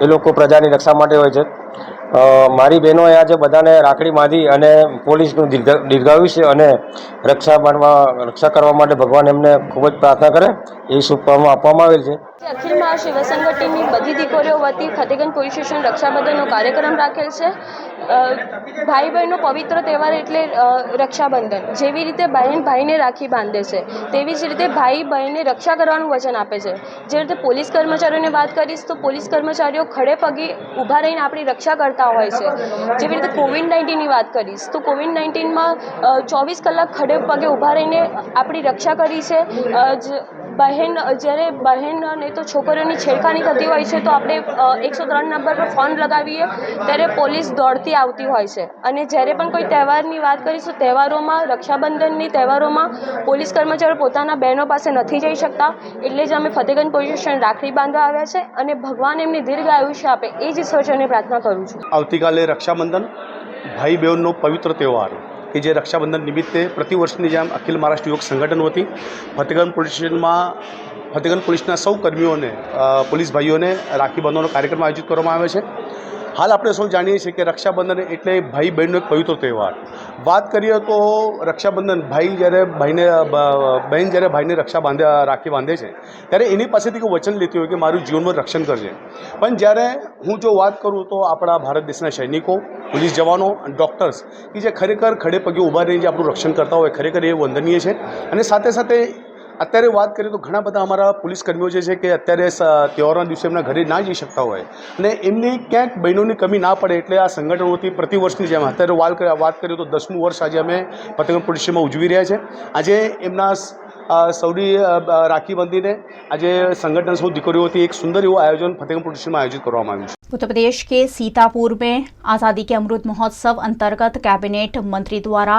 એ લોકો પ્રજાની રક્ષા માટે હોય છે. મારી બહેનોએ આજે બધાને રાખડી બાંધી અને પોલીસનું દીર્ઘાયુષ્ય અને રક્ષા કરવા માટે ભગવાન એમને ખૂબ જ પ્રાર્થના કરે એ શુભકામના આપવામાં આવેલ છે. અખિલ મહાશિવ સંગઠનની બધી દીકરીઓ વતી ફતેગંજ પોલીસ સ્ટેશન રક્ષાબંધનનો કાર્યક્રમ રાખેલ છે. ભાઈ બહેનનો પવિત્ર તહેવાર એટલે રક્ષાબંધન. જેવી રીતે બહેન ભાઈને રાખી બાંધે છે તેવી જ રીતે ભાઈ બહેનને રક્ષા કરવાનું વચન આપે છે. જે રીતે પોલીસ કર્મચારીઓની વાત કરીશ તો પોલીસ કર્મચારીઓ ખડે પગે ઊભા રહીને આપણી રક્ષા કરતા હોય છે. જેવી રીતે કોવિડ-19ની વાત કરીશ તો કોવિડ-19માં 24 કલાક ખડે પગે ઊભા રહીને આપણી રક્ષા કરી છે. જ્યારે બહેન અને તો છોકરીઓની છેડખાની થતી હોય છે તો આપણે 103 નંબર પર ફોન લગાવીએ ત્યારે પોલીસ દોડતી આવતી હોય છે. અને જ્યારે પણ કોઈ તહેવારની વાત કરીશું તહેવારોમાં રક્ષાબંધનની તહેવારોમાં પોલીસ કર્મચારીઓ પોતાના બહેનો પાસે નથી જઈ શકતા એટલે જ અમે ફતેગંજ પોલીસ સ્ટેશન રાખડી બાંધવા આવ્યા છે અને ભગવાન એમને દીર્ઘ આયુષ્ય આપે એ જ ઈશ્વરચરણે પ્રાર્થના કરું છું. આવતીકાલે રક્ષાબંધન ભાઈ બહેનનો પવિત્ર તહેવાર કે જે રક્ષાબંધન નિમિત્તે પ્રતિવર્ષની જેમ અખિલ મહારાષ્ટ્ર યુવક સંગઠન વતી ફતેગંજ પોલીસ સ્ટેશનમાં ફતેગંજ પોલીસના સૌ કર્મીઓને પોલીસ ભાઈઓને રાખડી બાંધવાનો કાર્યક્રમ આયોજિત કરવામાં આવે છે. હાલ આપણે સૌ જાણીએ છીએ કે રક્ષાબંધન એટલે ભાઈ બહેનનો એક પવિત્ર તહેવાર. વાત કરીએ તો રક્ષાબંધન બહેન જ્યારે ભાઈને રાખડી બાંધે છે ત્યારે એની પાસેથી કોઈ વચન લેતી હોય કે મારું જીવનનું રક્ષણ કરજે. પણ જ્યારે હું જો વાત કરું તો આપણા ભારત દેશના સૈનિકો, પોલીસ જવાનો અને ડૉક્ટર્સ કે જે ખરેખર ખડે પગે ઊભા રહીને જે આપણું રક્ષણ કરતા હોય ખરેખર એ વંદનીય છે. અને સાથે સાથે અત્યારે વાત કરીએ તો ઘણા બધા અમારા પોલીસ કર્મીઓ જે છે કે અત્યારે તહેવારોના દિવસે એમના ઘરે ના જઈ શકતા હોય અને એમની ક્યાંક બહેનોની કમી ના પડે એટલે આ સંગઠનોથી પ્રતિવર્ષની જેમ અત્યારે વાત કરીએ તો 10મું વર્ષ આજે અમે ફતેગંજ પોલીસ સ્ટેશનમાં ઉજવી રહ્યા છે. આજે એમના સૌની રાખી બાંધીને આજે સંગઠન સૌ દીકરીઓથી એક સુંદર એવું આયોજન ફતેગંજ પોલીસ સ્ટેશનમાં આયોજિત કરવામાં આવ્યું છે. उत्तर प्रदेश के सीतापुर में आज़ादी के अमृत महोत्सव अंतर्गत कैबिनेट मंत्री द्वारा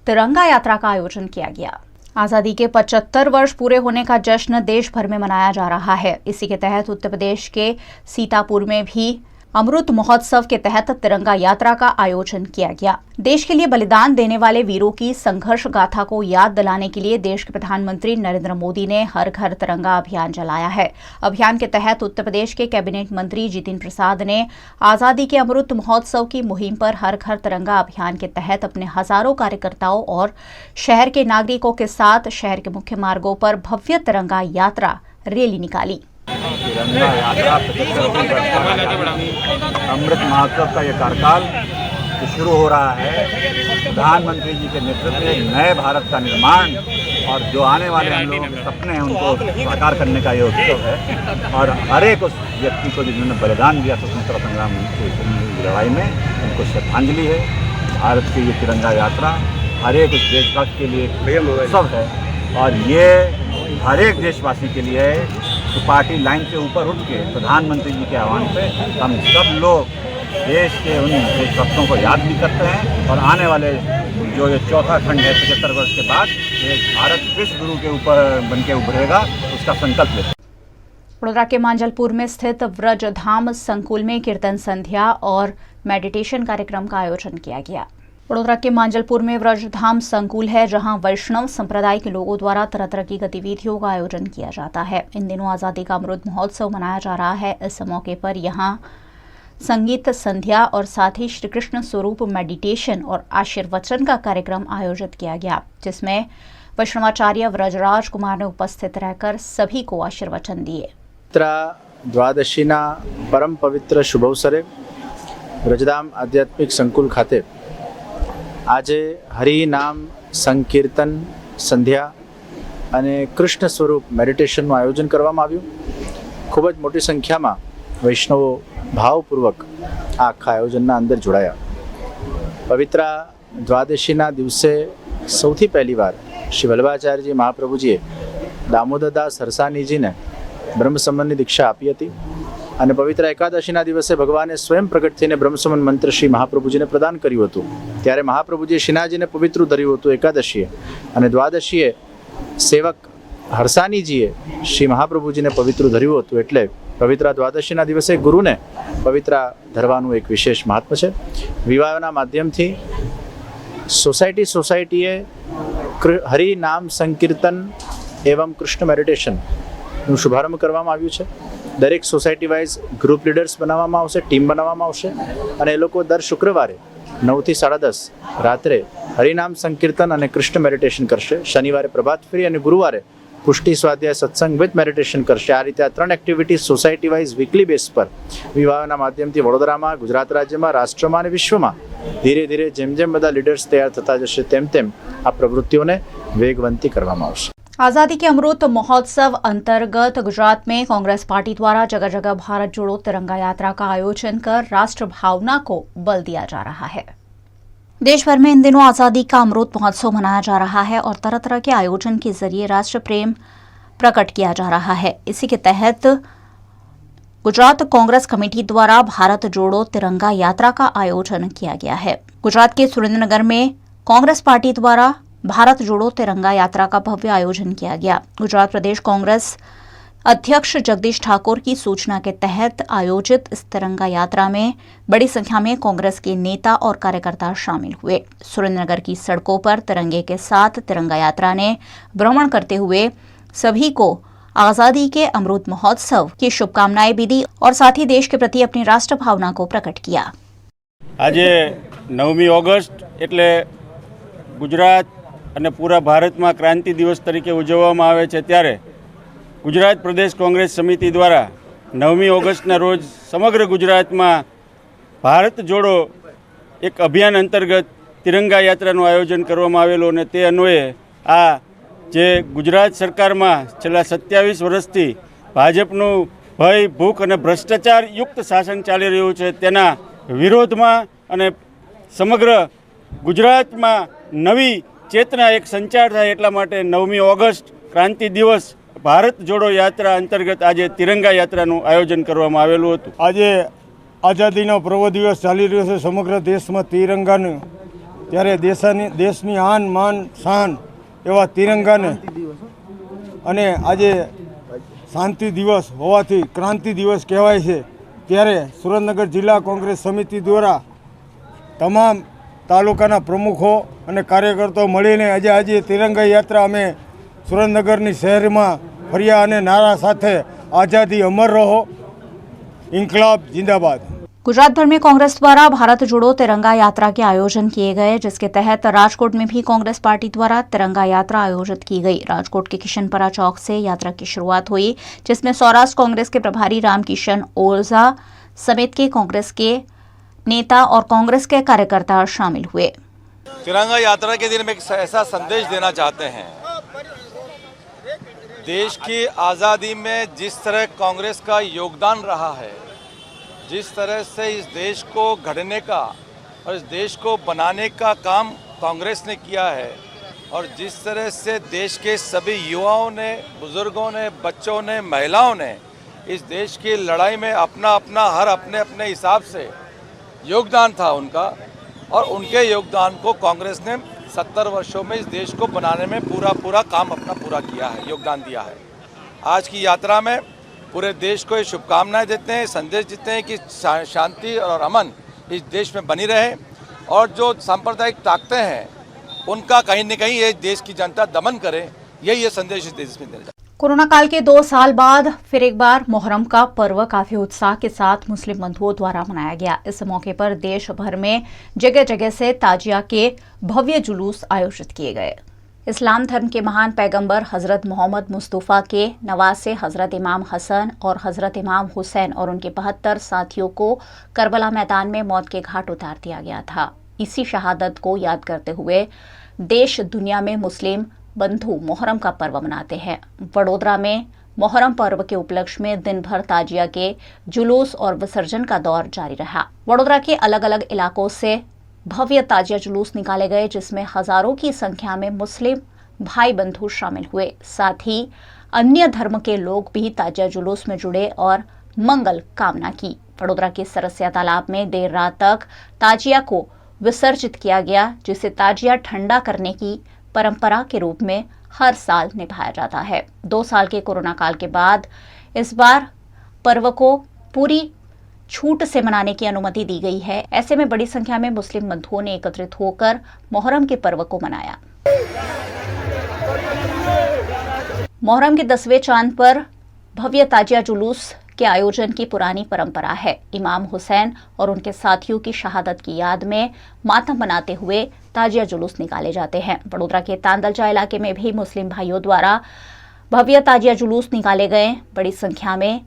तिरंगा यात्रा का आयोजन किया गया. आज़ादी के 75 वर्ष पूरे होने का जश्न देश भर में मनाया जा रहा है. इसी के तहत उत्तर प्रदेश के सीतापुर में भी अमृत महोत्सव के तहत तिरंगा यात्रा का आयोजन किया गया. देश के लिए बलिदान देने वाले वीरों की संघर्ष गाथा को याद दिलाने के लिए देश के प्रधानमंत्री नरेंद्र मोदी ने हर घर तिरंगा अभियान चलाया है. अभियान के तहत उत्तर प्रदेश के कैबिनेट मंत्री जितिन प्रसाद ने आज़ादी के अमृत महोत्सव की मुहिम पर हर घर तिरंगा अभियान के तहत अपने हजारों कार्यकर्ताओं और शहर के नागरिकों के साथ शहर के मुख्य मार्गों पर भव्य तिरंगा यात्रा रैली निकाली. तिरंगा यात्रा अमृत महोत्सव का ये कार्यकाल शुरू हो रहा है. प्रधानमंत्री जी के नेतृत्व में नए भारत का निर्माण और जो आने वाले हम लोगों के सपने हैं उनको साकार करने का ये उत्सव है. और हर एक उस व्यक्ति को जिन्होंने बलिदान दिया स्वतंत्रता संग्राम की लड़ाई में उनको श्रद्धांजलि है. भारत की ये तिरंगा यात्रा हर एक उस देशभक्त के लिए उत्सव है और ये हर एक देशवासी के लिए है. तो पार्टी लाइन से ऊपर उठ के प्रधानमंत्री जी के आह्वान पे हम सब लोग देश के उन देशभक्तों को याद भी करते हैं और आने वाले जो ये चौथा खंड है 75 वर्ष के बाद एक भारत विश्व गुरु के ऊपर बन के उभरेगा उसका संकल्प लेते हैं. वडोदरा के मांजलपुर में स्थित व्रजधाम संकुल में कीर्तन संध्या और मेडिटेशन कार्यक्रम का आयोजन किया गया. वडोदरा के मांजलपुर में व्रजधाम संकुल है जहां वैष्णव संप्रदाय के लोगों द्वारा तरह तरह की गतिविधियों का आयोजन किया जाता है. इन दिनों आज़ादी का अमृत महोत्सव मनाया जा रहा है. इस मौके पर यहां संगीत संध्या और साथ ही श्री कृष्ण स्वरूप मेडिटेशन और आशीर्वचन का कार्यक्रम आयोजित किया गया जिसमें वैष्णवाचार्य व्रजराज कुमार ने उपस्थित रहकर सभी को आशीर्वचन दिए. द्वादशीना परम पवित्र शुभ अवसरे व्रजधाम आध्यात्मिक संकुल खाते આજે હરિનામ સંકીર્તન સંધ્યા અને કૃષ્ણ સ્વરૂપ મેડિટેશનનું આયોજન કરવામાં આવ્યું. ખૂબ જ મોટી સંખ્યામાં વૈષ્ણવો ભાવપૂર્વક આ આખા આયોજનના અંદર જોડાયા. પવિત્ર દ્વાદશીના દિવસે સૌથી પહેલીવાર શ્રી વલ્લભાચાર્યજી મહાપ્રભુજીએ દામોદરદાસ હરસાનીજીને બ્રહ્મસંબંધની દીક્ષા આપી હતી અને પવિત્ર એકાદશીના દિવસે ભગવાને સ્વયં પ્રગટ થઈને બ્રહ્મસમન મંત્ર શ્રી મહાપ્રભુજીને પ્રદાન કર્યું હતું. ત્યારે મહાપ્રભુજીએ શ્રીનાથજીને પવિત્ર ધર્યું હતું એકાદશીએ, અને દ્વાદશીએ સેવક હરસાનીજીએ શ્રી મહાપ્રભુજીને પવિત્ર ધર્યું હતું. એટલે પવિત્ર દ્વાદશીના દિવસે ગુરુને પવિત્ર ધરવાનું એક વિશેષ મહાત્મ્ય છે. વિવાહના માધ્યમથી સોસાયટીએ હરિ નામ સંકીર્તન એવં કૃષ્ણ મેડિટેશનનું શુભારંભ કરવામાં આવ્યું છે. દરેક સોસાયટી વાઇઝ ગ્રુપ લીડર્સ બનાવવામાં આવશે, ટીમ બનાવવામાં આવશે, અને એ લોકો દર શુક્રવારે 9 થી 10:30 રાત્રે હરિનામ સંકીર્તન અને કૃષ્ણ મેડિટેશન કરશે. શનિવારે પ્રભાત ફેરી અને ગુરુવારે પુષ્ટિ સ્વાધ્યાય સત્સંગ વિથ મેડિટેશન કરશે. આ રીતે આ 3 activities society wise weekly base પર વિવાહના માધ્યમથી વડોદરામાં, ગુજરાત રાજ્યમાં, રાષ્ટ્રમાં અને વિશ્વમાં ધીરે ધીરે જેમ જેમ બધા લીડર્સ તૈયાર થતા જશે તેમ તેમ આ પ્રવૃત્તિઓને वेगवंती કરવામાં આવશે. आज़ादी के अमृत महोत्सव अंतर्गत गुजरात में कांग्रेस पार्टी द्वारा जगह जगह भारत जोड़ो तिरंगा यात्रा का आयोजन कर राष्ट्र भावना को बल दिया जा रहा है. देश भर में इन दिनों आज़ादी का अमृत महोत्सव मनाया जा रहा है और तरह तरह के आयोजन के जरिए राष्ट्र प्रेम प्रकट किया जा रहा है. इसी के तहत गुजरात कांग्रेस कमेटी द्वारा भारत जोड़ो तिरंगा यात्रा का आयोजन किया गया है. गुजरात के सुरेंद्रनगर में कांग्रेस पार्टी द्वारा भारत जोड़ो तिरंगा यात्रा का भव्य आयोजन किया गया. गुजरात प्रदेश कांग्रेस अध्यक्ष जगदीश ठाकुर की सूचना के तहत आयोजित इस तिरंगा यात्रा में बड़ी संख्या में कांग्रेस के नेता और कार्यकर्ता शामिल हुए. सुरेंद्रनगर की सड़कों पर तिरंगे के साथ तिरंगा यात्रा ने भ्रमण करते हुए सभी को आजादी के अमृत महोत्सव की शुभकामनाएं भी दी और साथ ही देश के प्रति अपनी राष्ट्र भावना को प्रकट किया. आज 9 ऑगस्ट એટલે ગુજરાત અને પૂરા ભારતમાં ક્રાંતિ દિવસ તરીકે ઉજવવામાં આવે છે. ત્યારે ગુજરાત પ્રદેશ કોંગ્રેસ સમિતિ દ્વારા 9 ઓગસ્ટના રોજ સમગ્ર ગુજરાતમાં ભારત જોડો એક અભિયાન અંતર્ગત તિરંગા યાત્રાનું આયોજન કરવામાં આવેલું, અને તે અન્વયે આ જે ગુજરાત સરકારમાં છેલ્લા 27 વર્ષથી ભાજપનું ભય, ભૂખ અને ભ્રષ્ટાચાર યુક્ત શાસન ચાલી રહ્યું છે તેના વિરોધમાં અને સમગ્ર ગુજરાતમાં નવી ચેતના એક સંચાર થાય એટલા માટે 9 ઓગસ્ટ ક્રાંતિ દિવસ ભારત જોડો યાત્રા અંતર્ગત આજે તિરંગા યાત્રાનું આયોજન કરવામાં આવેલું હતું. આજે આઝાદીનો પર્વ દિવસ ચાલી રહ્યો છે સમગ્ર દેશમાં તિરંગાનું, ત્યારે દેશની આન માન શાન એવા તિરંગાને અને આજે શાંતિ દિવસ હોવાથી ક્રાંતિ દિવસ કહેવાય છે. ત્યારે સુરેન્દ્રનગર જિલ્લા કોંગ્રેસ સમિતિ દ્વારા તમામ તાલુકાના પ્રમુખો અને કાર્યકર્તાઓ મળીને આજે તિરંગા યાત્રા અમે સુરેન્દ્રનગરની શહેરમાં ફર્યા અને નારા સાથે આઝાદી અમર રહો, ઇન્કલાબ जिंदाबाद. गुजरात भर में कांग्रेस द्वारा भारत जोड़ो तिरंगा यात्रा के आयोजन किए गए, जिसके तहत राजकोट में भी कांग्रेस पार्टी द्वारा तिरंगा यात्रा आयोजित की गई. राजकोट के किशनपरा चौक से यात्रा की शुरुआत हुई, जिसमें सौराष्ट्र कांग्रेस के प्रभारी रामकिशन ओझा समेत के कांग्रेस के नेता और कांग्रेस के कार्यकर्ता शामिल हुए. तिरंगा यात्रा के दिन में एक ऐसा संदेश देना चाहते हैं, देश की आज़ादी में जिस तरह कांग्रेस का योगदान रहा है, जिस तरह से इस देश को गढ़ने का और इस देश को बनाने का काम कांग्रेस ने किया है, और जिस तरह से देश के सभी युवाओं ने, बुजुर्गों ने, बच्चों ने, महिलाओं ने इस देश की लड़ाई में अपना अपना हर अपने अपने हिसाब से योगदान था उनका, और उनके योगदान को कांग्रेस ने 70 वर्षों में इस देश को बनाने में पूरा काम अपना पूरा किया है, योगदान दिया है. आज की यात्रा में पूरे देश को ये शुभकामनाएं देते हैं, संदेश देते हैं कि शांति और अमन इस देश में बनी रहे, और जो सांप्रदायिक ताकतें हैं उनका कहीं न कहीं ये देश की जनता दमन करे, यही ये संदेश इस देश में देना. कोरोना काल के 2 साल बाद फिर एक बार मोहर्रम का पर्व काफी उत्साह के साथ मुस्लिम बंधुओं द्वारा मनाया गया. इस मौके पर देश भर में जगह जगह से ताजिया के भव्य जुलूस आयोजित किए गए. इस्लाम धर्म के महान पैगंबर हजरत मोहम्मद मुस्तफ़ा के नवासे हजरत इमाम हसन और हजरत इमाम हुसैन और उनके 72 साथियों को करबला मैदान में मौत के घाट उतार दिया गया था. इसी शहादत को याद करते हुए देश दुनिया में मुस्लिम बंधु मोहर्रम का पर्व मनाते हैं. वडोदरा में मोहर्रम पर्व के उपलक्ष्य में दिन भर ताजिया के जुलूस और विसर्जन का दौर जारी रहा. वडोदरा के अलग अलग इलाकों से भव्य ताजिया जुलूस निकाले गए, जिसमें हजारों की संख्या में मुस्लिम भाई बंधु शामिल हुए. साथ ही अन्य धर्म के लोग भी ताजिया जुलूस में जुड़े और मंगल कामना की। वडोदरा के सरसिया तालाब में देर रात तक ताजिया को विसर्जित किया गया, जिसे ताजिया ठंडा करने की परंपरा के रूप में हर साल निभाया जाता है। 2 साल के कोरोना काल के बाद इस बार पर्व को पूरी छूट से मनाने की अनुमति दी गई है। ऐसे में बड़ी संख्या में मुस्लिम बंधुओं ने एकत्रित होकर मोहर्रम के पर्व को मनाया। मोहर्रम के 10वें चांद पर भव्य ताजिया जुलूस के आयोजन की पुरानी परंपरा है। इमाम हुसैन और उनके साथियों की शहादत की याद में मातम मनाते हुए ताजिया जुलूस निकाले जाते हैं। वडोदरा के तांदलजा इलाके में भी मुस्लिम भाइयों द्वारा भव्य ताजिया जुलूस निकाले गए। बड़ी संख्या में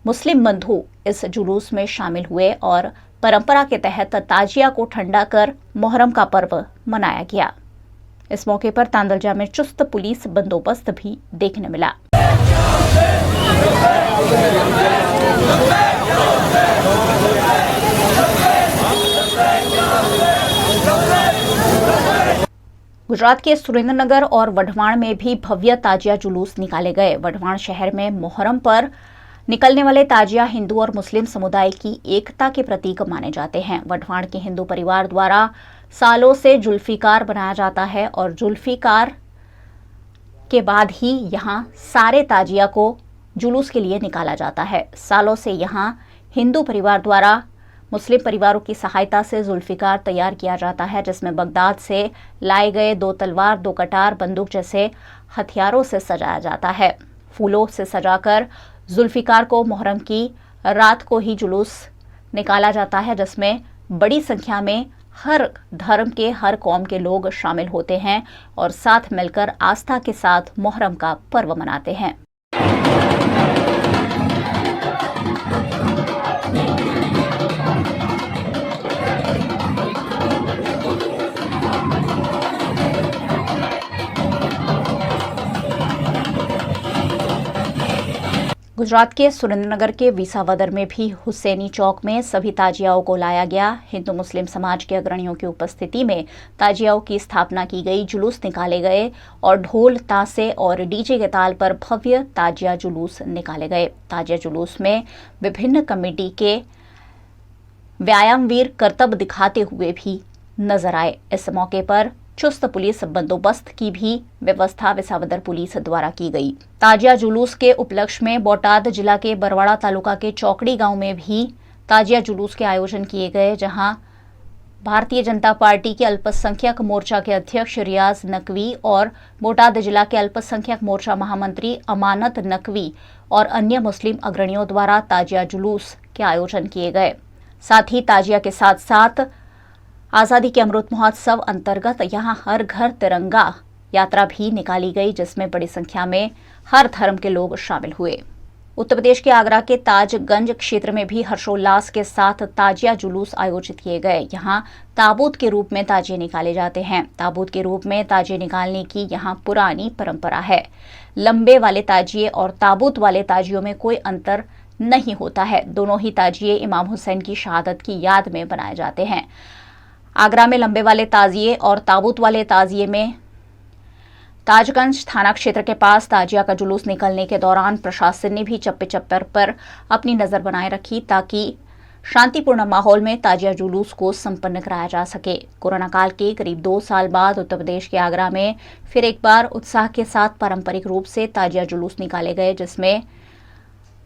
मुस्लिम बंधु इस जुलूस में शामिल हुए और परंपरा के तहत ताजिया को ठंडा कर मोहर्रम का पर्व मनाया गया। इस मौके पर तांदलजा में चुस्त पुलिस बंदोबस्त भी देखने मिला। गुजरात के सुरेंद्रनगर और वढवाण में भी भव्य ताजिया जुलूस निकाले गए। वढवाण शहर में मोहर्रम पर निकलने वाले ताजिया हिंदू और मुस्लिम समुदाय की एकता के प्रतीक माने जाते हैं। वढवाण के हिंदू परिवार द्वारा सालों से जुल्फिकार बनाया जाता है और जुल्फिकार के बाद ही यहाँ सारे ताजिया को जुलूस के लिए निकाला जाता है। सालों से यहाँ हिंदू परिवार द्वारा मुस्लिम परिवारों की सहायता से जुल्फिकार तैयार किया जाता है, जिसमें बगदाद से लाए गए 2 तलवार, 2 कटार, बंदूक जैसे हथियारों से सजाया जाता है। फूलों से सजाकर जुल्फिकार को मोहर्रम की रात को ही जुलूस निकाला जाता है, जिसमें बड़ी संख्या में हर धर्म के, हर कौम के लोग शामिल होते हैं और साथ मिलकर आस्था के साथ मोहर्रम का पर्व मनाते हैं। गुजरात के सुरेंद्रनगर के विसावदर में भी हुसैनी चौक में सभी ताजियाओं को लाया गया। हिंदू मुस्लिम समाज के अग्रणियों की उपस्थिति में ताजियाओं की स्थापना की गई, जुलूस निकाले गए और ढोल, तासे और डीजे के ताल पर भव्य ताजिया जुलूस निकाले गए। ताजिया जुलूस में विभिन्न कमेटी के व्यायामवीर करतब दिखाते हुए भी नजर आए। इस मौके पर चुस्त पुलिस बंदोबस्त की भी व्यवस्था विसावदर पुलिस द्वारा की गई। ताजिया जुलूस के उपलक्ष्य में बोटाद जिला के बरवाड़ा तालुका के चौकड़ी गांव में भी ताजिया जुलूस के आयोजन किए गए, जहां भारतीय जनता पार्टी के अल्पसंख्यक मोर्चा के अध्यक्ष रियाज नकवी और बोटाद जिला के अल्पसंख्यक मोर्चा महामंत्री अमानत नकवी और अन्य मुस्लिम अग्रणियों द्वारा ताजिया जुलूस के आयोजन किए गए। साथ ही ताजिया के साथ साथ आज़ादी के अमृत महोत्सव अंतर्गत यहां हर घर तिरंगा यात्रा भी निकाली गई, जिसमें बड़ी संख्या में हर धर्म के लोग शामिल हुए। उत्तर प्रदेश के आगरा के ताजगंज क्षेत्र में भी हर्षोल्लास के साथ ताजिया जुलूस आयोजित किए गए। यहाँ ताबूत के रूप में ताजिए निकाले जाते हैं। ताबूत के रूप में ताजिए निकालने की यहाँ पुरानी परंपरा है। लंबे वाले ताजिए और ताबूत वाले ताजियों में कोई अंतर नहीं होता है। दोनों ही ताजिए इमाम हुसैन की शहादत की याद में बनाए जाते हैं। आगरा में लंबे वाले ताजिए और ताबूत वाले ताजिए में ताजगंज थाना क्षेत्र के पास ताजिया का जुलूस निकलने के दौरान प्रशासन ने भी चप्पे चप्पर पर अपनी नजर बनाए रखी, ताकि शांतिपूर्ण माहौल में ताजिया जुलूस को संपन्न कराया जा सके। कोरोना काल के करीब 2 साल बाद उत्तर प्रदेश के आगरा में फिर एक बार उत्साह के साथ पारंपरिक रूप से ताजिया जुलूस निकाले गए, जिसमें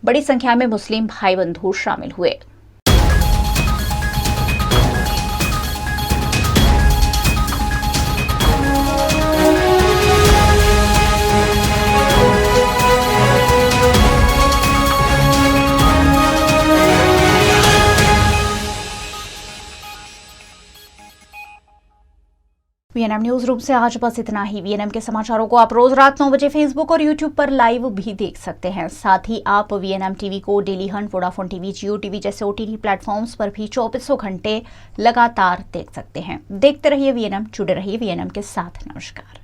बड़ी संख्या में मुस्लिम भाई बंधु शामिल हुए। वीएनएम न्यूज रूम से आज बस इतना ही। वीएनएम के समाचारों को आप रोज रात 9 बजे फेसबुक और यूट्यूब पर लाइव भी देख सकते हैं। साथ ही आप वीएनएम टीवी को डेली हंट, वोडाफोन टीवी, जियो टीवी जैसे ओटीटी प्लेटफॉर्म्स पर भी 2400 घंटे लगातार देख सकते हैं। देखते रहिए वीएनएम, जुड़े रहिए वीएनएम के साथ। नमस्कार।